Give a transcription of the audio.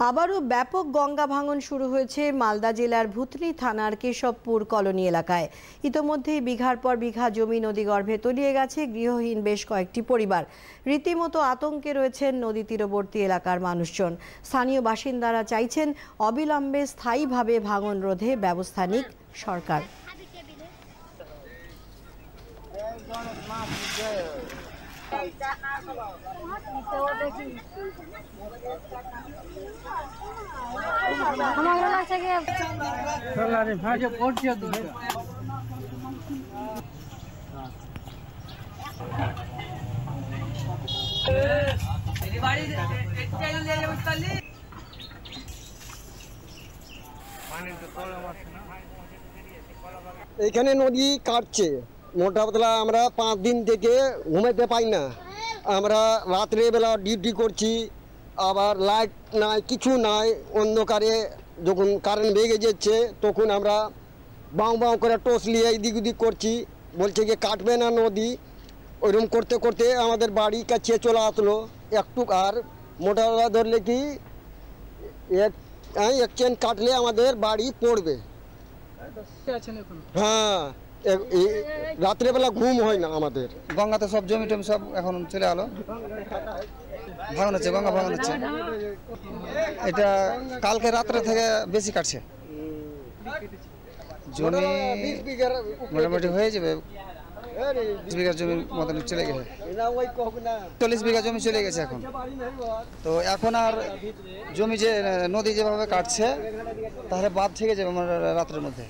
আবারও ব্যাপক গঙ্গা ভাঙন শুরু হয়েছে মালদা জেলার ভুতনি থানার কেশবপুর কলোনি এলাকায়। ইতোমধ্যেই বিঘার পর বিঘা জমি নদীগর্ভে তলিয়ে গেছে গৃহহীন বেশ কয়েকটি পরিবার। রীতিমতো আতঙ্কে রয়েছেন নদী তীরবর্তী এলাকার মানুষজন। স্থানীয় বাসিন্দারা চাইছেন অবিলম্বে স্থায়ীভাবে ভাঙন রোধে ব্যবস্থা নিক সরকার। এখানে নদী কাটছে মোটা পাতলা। আমরা 5 দিন থেকে ঘুমাতে পাই না। আমরা রাত্রেবেলা ডিউটি করছি, আবার লাইট নাই, কিছু নাই। অন্ধকারে যখন কারেন্ট ভেঙে যাচ্ছে তখন আমরা বাঁ বাঁ করে টর্চ নিয়ে এদিক ওদিক করছি। বলছে যে কাটবে না নদী। ওইরকম করতে করতে আমাদের বাড়ির কাছে চলে আসলো একটু। আর মোটা ধরলে কি এক চেন কাটলে আমাদের বাড়ি পড়বে। হ্যাঁ, রাত্রেবেলা ঘুম হয় না আমাদের। গঙ্গাতে সব জমি টমি সব এখন চলে আলো, ভাঙন হচ্ছে, গঙ্গা ভাঙন হচ্ছে। এটা কালকে রাত্রে থেকে বেশি কাটছে। জমি মোটামুটি হয়ে যাবে 20 বিঘা জমির মতন চলে গেছে। 40 বিঘা জমি চলে গেছে এখন। তো এখন আর জমি যে নদী যেভাবে কাটছে তাহলে বাদ থেকে যাবে রাত্রের মধ্যে।